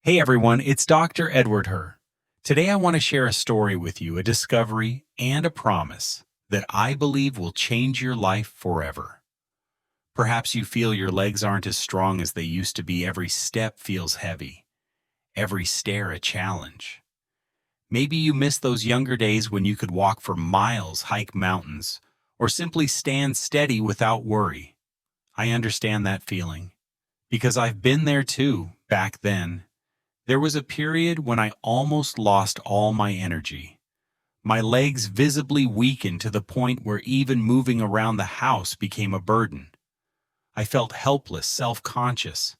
Hey everyone, it's Dr. Edward Herr. Today I want to share a story with you, a discovery and a promise that I believe will change your life forever. Perhaps you feel your legs aren't as strong as they used to be. Every step feels heavy, every stair a challenge. Maybe you miss those younger days when you could walk for miles, hike mountains, or simply stand steady without worry. I understand that feeling because I've been there too, back then. There was a period when I almost lost all my energy. My legs visibly weakened to the point where even moving around the house became a burden. I felt helpless, self-conscious,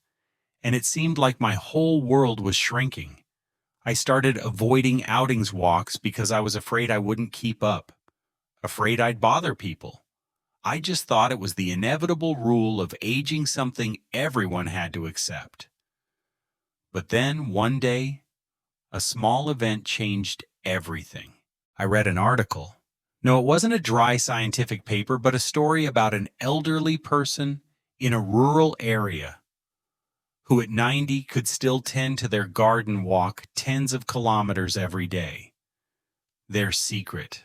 and it seemed like my whole world was shrinking. I started avoiding outings walks because I was afraid I wouldn't keep up, afraid I'd bother people. I just thought it was the inevitable rule of aging, something everyone had to accept. But then, one day, a small event changed everything. I read an article. No, it wasn't a dry scientific paper, but a story about an elderly person in a rural area who at 90 could still tend to their garden, walk tens of kilometers every day. Their secret: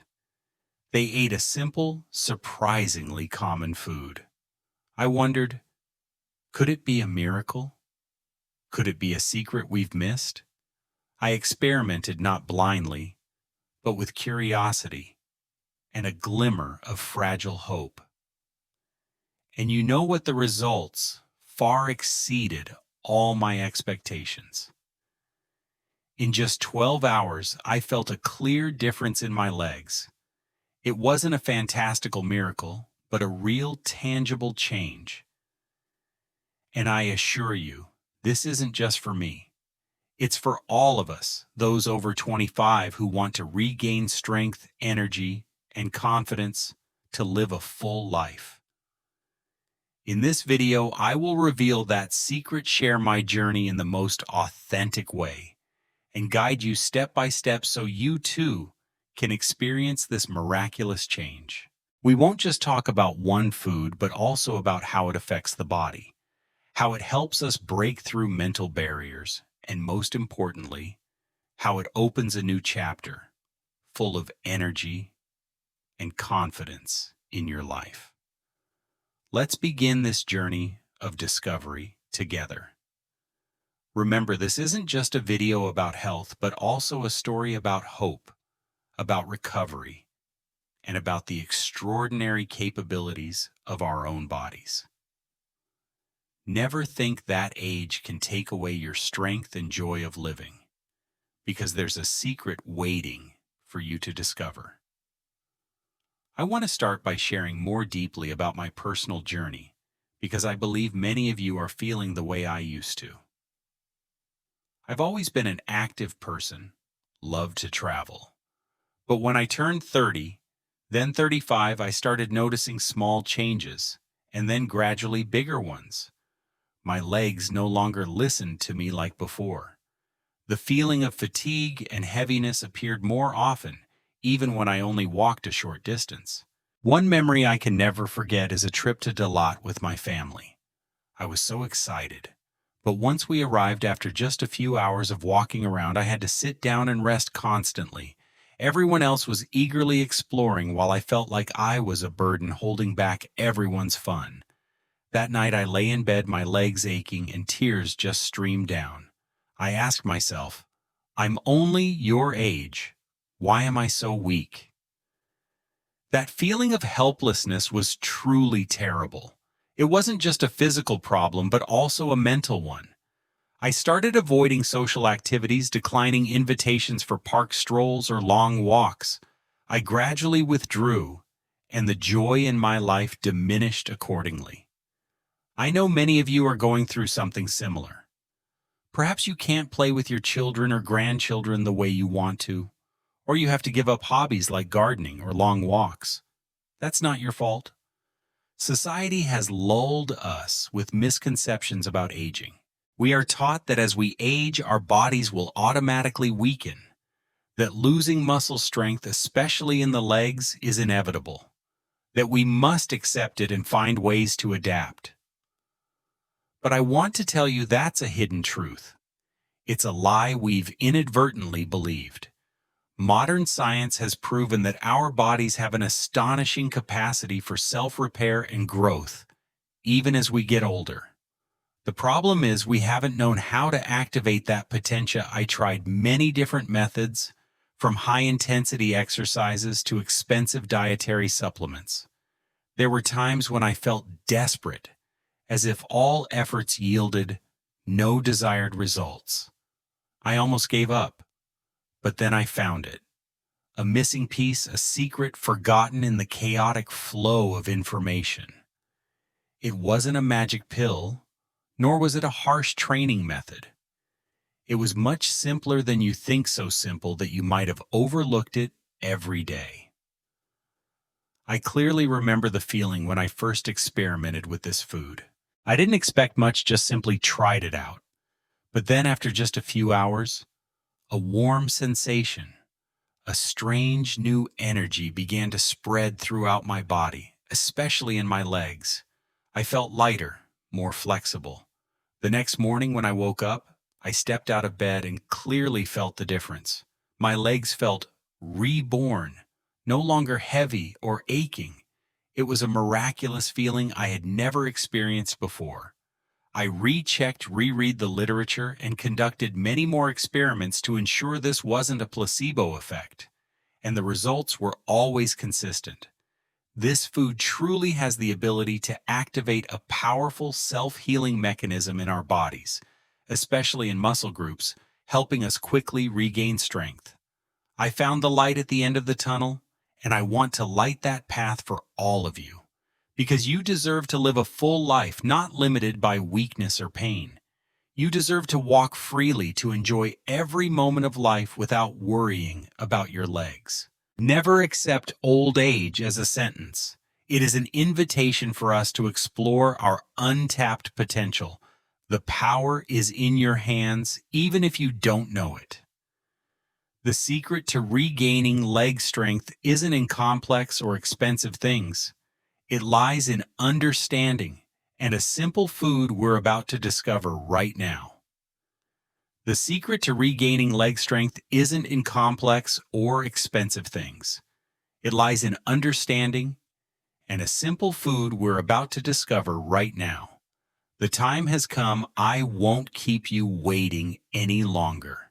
they ate a simple, surprisingly common food. I wondered, could it be a miracle? Could it be a secret we've missed? I experimented not blindly, but with curiosity and a glimmer of fragile hope. And you know what? The results far exceeded all my expectations. In just 12 hours, I felt a clear difference in my legs. It wasn't a fantastical miracle, but a real tangible change. And I assure you, this isn't just for me. It's for all of us, those over 25 who want to regain strength, energy, and confidence to live a full life. In this video, I will reveal that secret, share my journey in the most authentic way, and guide you step by step so you too can experience this miraculous change. We won't just talk about one food, but also about how it affects the body, how it helps us break through mental barriers, and most importantly, how it opens a new chapter full of energy and confidence in your life. Let's begin this journey of discovery together. Remember, this isn't just a video about health, but also a story about hope, about recovery, and about the extraordinary capabilities of our own bodies. Never think that age can take away your strength and joy of living, because there's a secret waiting for you to discover. I want to start by sharing more deeply about my personal journey, because I believe many of you are feeling the way I used to. I've always been an active person, loved to travel. But when I turned 30, then 35, I started noticing small changes, and then gradually bigger ones. My legs no longer listened to me like before. The feeling of fatigue and heaviness appeared more often, even when I only walked a short distance. One memory I can never forget is a trip to Dalat with my family. I was so excited. But once we arrived, after just a few hours of walking around, I had to sit down and rest constantly. Everyone else was eagerly exploring while I felt like I was a burden holding back everyone's fun. That night I lay in bed, my legs aching, and tears just streamed down. I asked myself, I'm only your age. Why am I so weak? That feeling of helplessness was truly terrible. It wasn't just a physical problem, but also a mental one. I started avoiding social activities, declining invitations for park strolls or long walks. I gradually withdrew, and the joy in my life diminished accordingly. I know many of you are going through something similar. Perhaps you can't play with your children or grandchildren the way you want to, or you have to give up hobbies like gardening or long walks. That's not your fault. Society has lulled us with misconceptions about aging. We are taught that as we age, our bodies will automatically weaken, that losing muscle strength, especially in the legs, is inevitable, that we must accept it and find ways to adapt. But I want to tell you that's a hidden truth. It's a lie we've inadvertently believed. Modern science has proven that our bodies have an astonishing capacity for self-repair and growth, even as we get older. The problem is we haven't known how to activate that potential. I tried many different methods, from high-intensity exercises to expensive dietary supplements. There were times when I felt desperate, as if all efforts yielded no desired results. I almost gave up, but then I found it. A missing piece, a secret forgotten in the chaotic flow of information. It wasn't a magic pill, nor was it a harsh training method. It was much simpler than you think, so simple that you might have overlooked it every day. I clearly remember the feeling when I first experimented with this food. I didn't expect much, just simply tried it out. But then after just a few hours, a warm sensation, a strange new energy began to spread throughout my body, especially in my legs. I felt lighter, more flexible. The next morning when I woke up, I stepped out of bed and clearly felt the difference. My legs felt reborn, no longer heavy or aching. It was a miraculous feeling I had never experienced before. I reread the literature, and conducted many more experiments to ensure this wasn't a placebo effect, and the results were always consistent. This food truly has the ability to activate a powerful self-healing mechanism in our bodies, especially in muscle groups, helping us quickly regain strength. I found the light at the end of the tunnel, and I want to light that path for all of you. Because you deserve to live a full life, not limited by weakness or pain. You deserve to walk freely, to enjoy every moment of life without worrying about your legs. Never accept old age as a sentence. It is an invitation for us to explore our untapped potential. The power is in your hands, even if you don't know it. The secret to regaining leg strength isn't in complex or expensive things. It lies in understanding and a simple food we're about to discover right now. The secret to regaining leg strength isn't in complex or expensive things. It lies in understanding and a simple food we're about to discover right now. The time has come. I won't keep you waiting any longer.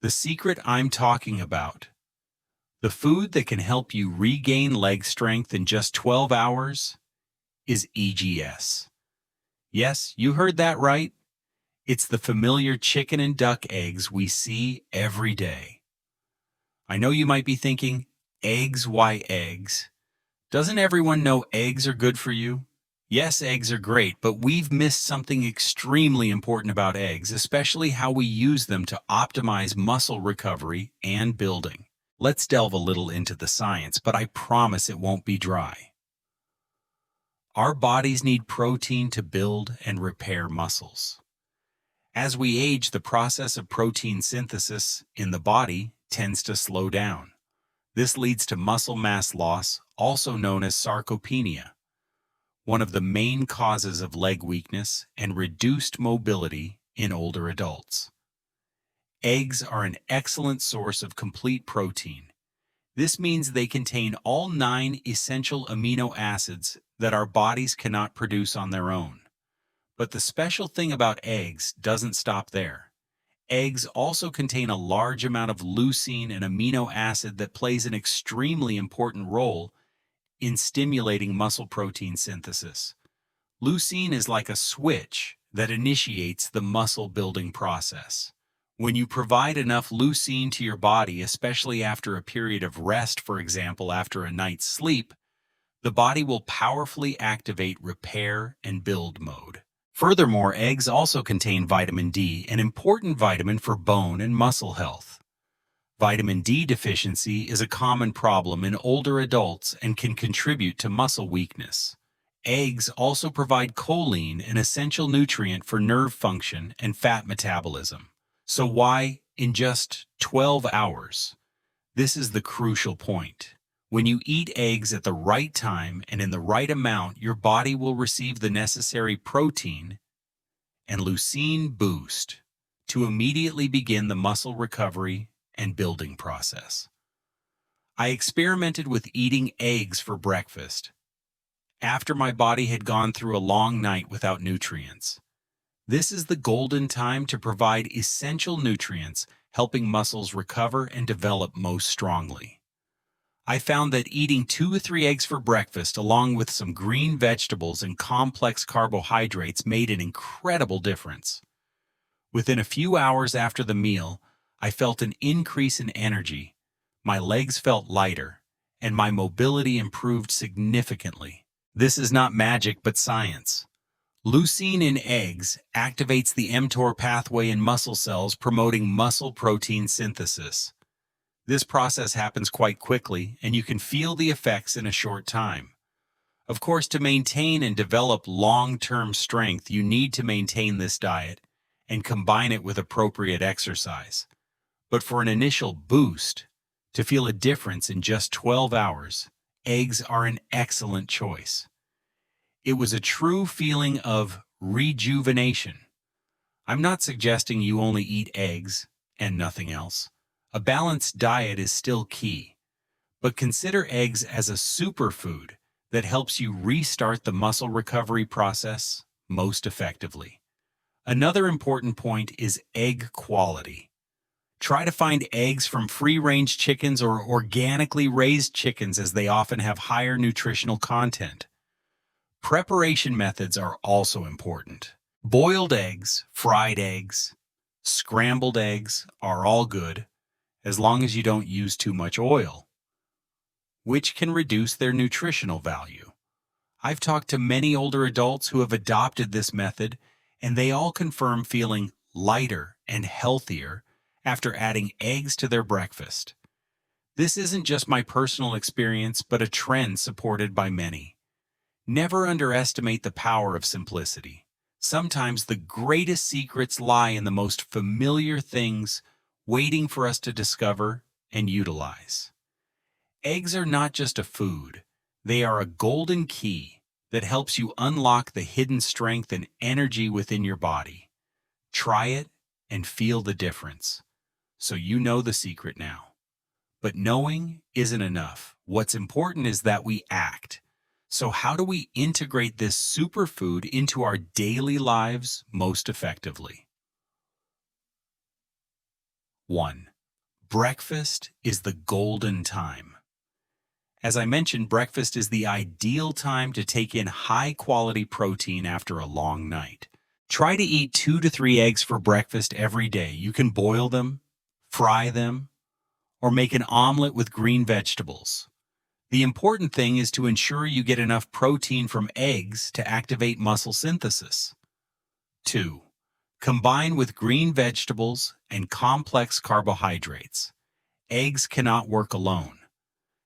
The secret I'm talking about, the food that can help you regain leg strength in just 12 hours, is EGS. Yes, you heard that right. It's the familiar chicken and duck eggs we see every day. I know you might be thinking, eggs, why eggs? Doesn't everyone know eggs are good for you? Yes, eggs are great, but we've missed something extremely important about eggs, especially how we use them to optimize muscle recovery and building. Let's delve a little into the science, but I promise it won't be dry. Our bodies need protein to build and repair muscles. As we age, the process of protein synthesis in the body tends to slow down. This leads to muscle mass loss, also known as sarcopenia, one of the main causes of leg weakness and reduced mobility in older adults. Eggs are an excellent source of complete protein. This means they contain all 9 essential amino acids that our bodies cannot produce on their own. But the special thing about eggs doesn't stop there. Eggs also contain a large amount of leucine, an amino acid that plays an extremely important role in stimulating muscle protein synthesis. Leucine is like a switch that initiates the muscle building process. When you provide enough leucine to your body, especially after a period of rest, for example, after a night's sleep, the body will powerfully activate repair and build mode. Furthermore, eggs also contain vitamin D, an important vitamin for bone and muscle health. Vitamin D deficiency is a common problem in older adults and can contribute to muscle weakness. Eggs also provide choline, an essential nutrient for nerve function and fat metabolism. So why in just 12 hours? This is the crucial point. When you eat eggs at the right time and in the right amount, your body will receive the necessary protein and leucine boost to immediately begin the muscle recovery and building process. I experimented with eating eggs for breakfast after my body had gone through a long night without nutrients. This is the golden time to provide essential nutrients, helping muscles recover and develop most strongly. I found that eating 2 to 3 eggs for breakfast along with some green vegetables and complex carbohydrates made an incredible difference. Within a few hours after the meal, I felt an increase in energy, my legs felt lighter, and my mobility improved significantly. This is not magic but science. Leucine in eggs activates the mTOR pathway in muscle cells, promoting muscle protein synthesis. This process happens quite quickly, and you can feel the effects in a short time. Of course, to maintain and develop long-term strength, you need to maintain this diet and combine it with appropriate exercise. But for an initial boost, to feel a difference in just 12 hours, eggs are an excellent choice. It was a true feeling of rejuvenation. I'm not suggesting you only eat eggs and nothing else. A balanced diet is still key, but consider eggs as a superfood that helps you restart the muscle recovery process most effectively. Another important point is egg quality. Try to find eggs from free-range chickens or organically raised chickens, as they often have higher nutritional content. Preparation methods are also important. Boiled eggs, fried eggs, scrambled eggs are all good, as long as you don't use too much oil, which can reduce their nutritional value. I've talked to many older adults who have adopted this method, and they all confirm feeling lighter and healthier after adding eggs to their breakfast. This isn't just my personal experience, but a trend supported by many. Never underestimate the power of simplicity. Sometimes the greatest secrets lie in the most familiar things, waiting for us to discover and utilize. Eggs are not just a food, they are a golden key that helps you unlock the hidden strength and energy within your body. Try it and feel the difference. So you know the secret now. But knowing isn't enough. What's important is that we act. So how do we integrate this superfood into our daily lives most effectively? 1. Breakfast is the golden time. As I mentioned, breakfast is the ideal time to take in high-quality protein after a long night. Try to eat 2 to 3 eggs for breakfast every day. You can boil them, fry them, or make an omelet with green vegetables. The important thing is to ensure you get enough protein from eggs to activate muscle synthesis. 2. Combine with green vegetables and complex carbohydrates. Eggs cannot work alone.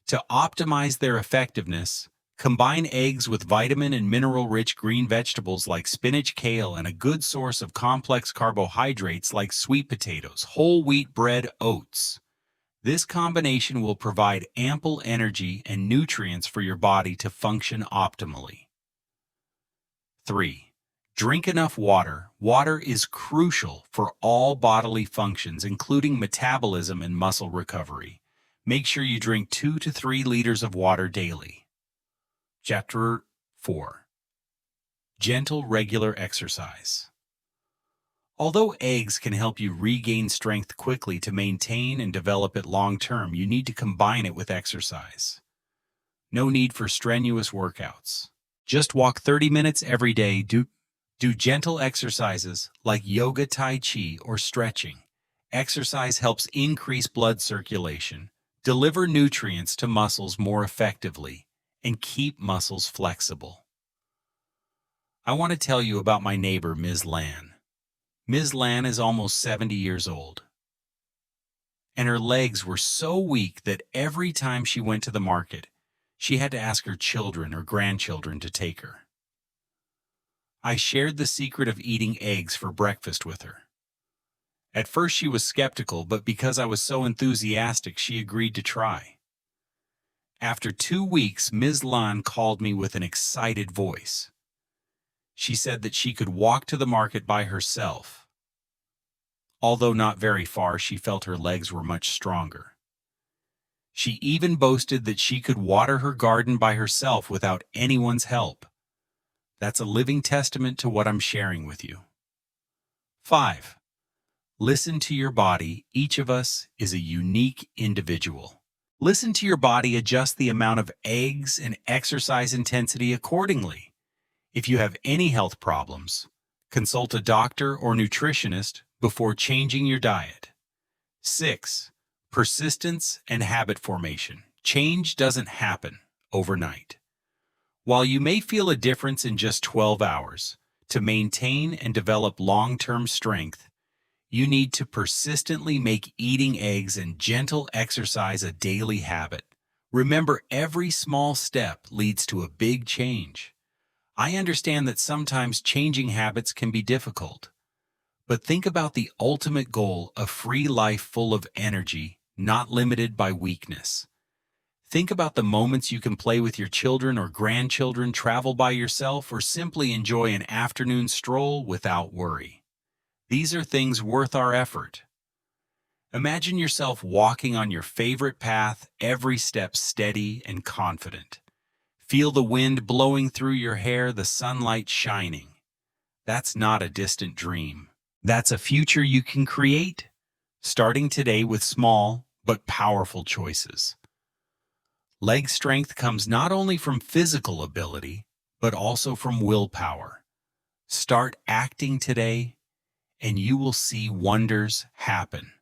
To optimize their effectiveness, combine eggs with vitamin and mineral-rich green vegetables like spinach, kale, and a good source of complex carbohydrates like sweet potatoes, whole wheat bread, oats. This combination will provide ample energy and nutrients for your body to function optimally. 3. Drink enough water. Water is crucial for all bodily functions, including metabolism and muscle recovery. Make sure you drink 2 to 3 liters of water daily. Chapter 4. Gentle, regular exercise. Although eggs can help you regain strength quickly, to maintain and develop it long-term, you need to combine it with exercise. No need for strenuous workouts. Just walk 30 minutes every day. Do gentle exercises like yoga, tai chi, or stretching. Exercise helps increase blood circulation, deliver nutrients to muscles more effectively, and keep muscles flexible. I want to tell you about my neighbor, Ms. Lan. Ms. Lan is almost 70 years old, and her legs were so weak that every time she went to the market, she had to ask her children or grandchildren to take her. I shared the secret of eating eggs for breakfast with her. At first she was skeptical, but because I was so enthusiastic, she agreed to try. After 2 weeks, Ms. Lan called me with an excited voice. She said that she could walk to the market by herself, Although not very far, she felt her legs were much stronger. She even boasted that she could water her garden by herself without anyone's help. That's a living testament to what I'm sharing with you. 5. Listen to your body. Each of us is a unique individual. Listen to your body, adjust the amount of eggs and exercise intensity accordingly. If you have any health problems, consult a doctor or nutritionist before changing your diet. 6. Persistence and habit formation. Change doesn't happen overnight. While you may feel a difference in just 12 hours, to maintain and develop long-term strength, you need to persistently make eating eggs and gentle exercise a daily habit. Remember, every small step leads to a big change. I understand that sometimes changing habits can be difficult, but think about the ultimate goal: a free life full of energy, not limited by weakness. Think about the moments you can play with your children or grandchildren, travel by yourself, or simply enjoy an afternoon stroll without worry. These are things worth our effort. Imagine yourself walking on your favorite path, every step steady and confident. Feel the wind blowing through your hair, the sunlight shining. That's not a distant dream. That's a future you can create, starting today with small but powerful choices. Leg strength comes not only from physical ability, but also from willpower. Start acting today, and you will see wonders happen.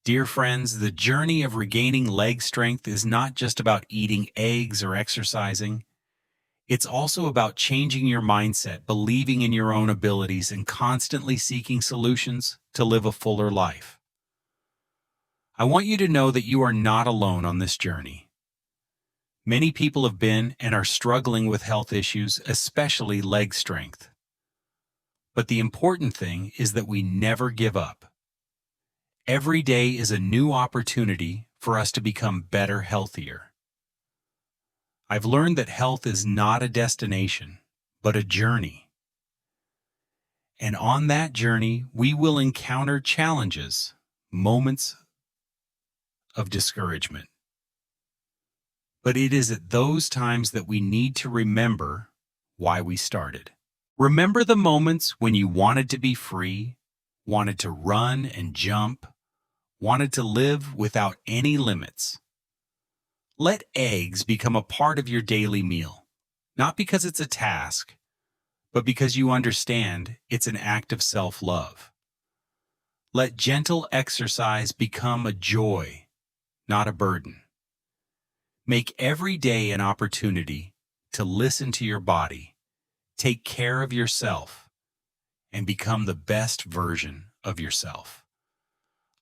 Dear friends, the journey of regaining leg strength is not just about eating eggs or exercising. It's also about changing your mindset, believing in your own abilities, and constantly seeking solutions to live a fuller life. I want you to know that you are not alone on this journey. Many people have been and are struggling with health issues, especially leg strength. But the important thing is that we never give up. Every day is a new opportunity for us to become better, healthier. I've learned that health is not a destination, but a journey. And on that journey, we will encounter challenges, moments of discouragement. But it is at those times that we need to remember why we started. Remember the moments when you wanted to be free, wanted to run and jump, wanted to live without any limits. Let eggs become a part of your daily meal, not because it's a task, but because you understand it's an act of self-love. Let gentle exercise become a joy, not a burden. Make every day an opportunity to listen to your body, take care of yourself, and become the best version of yourself.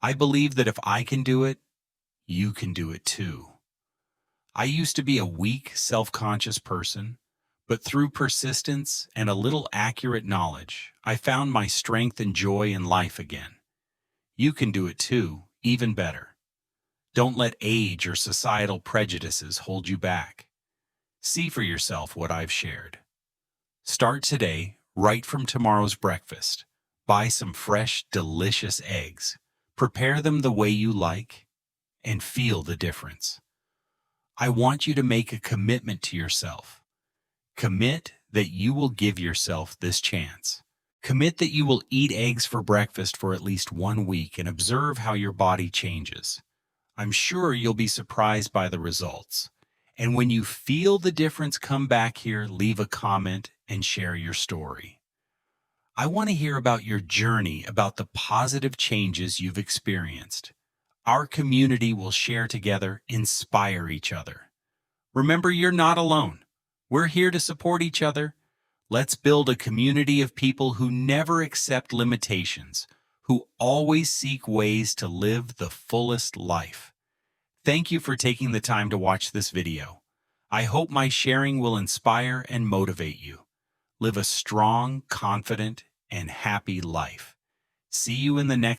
I believe that if I can do it, you can do it too. I used to be a weak, self-conscious person, but through persistence and a little accurate knowledge, I found my strength and joy in life again. You can do it too, even better. Don't let age or societal prejudices hold you back. See for yourself what I've shared. Start today, right from tomorrow's breakfast. Buy some fresh, delicious eggs. Prepare them the way you like, and feel the difference. I want you to make a commitment to yourself. Commit that you will give yourself this chance. Commit that you will eat eggs for breakfast for at least 1 week and observe how your body changes. I'm sure you'll be surprised by the results. And when you feel the difference, come back here, leave a comment, and share your story. I want to hear about your journey, about the positive changes you've experienced. Our community will share together, inspire each other. Remember, you're not alone. We're here to support each other. Let's build a community of people who never accept limitations, who always seek ways to live the fullest life. Thank you for taking the time to watch this video. I hope my sharing will inspire and motivate you. Live a strong, confident, and happy life. See you in the next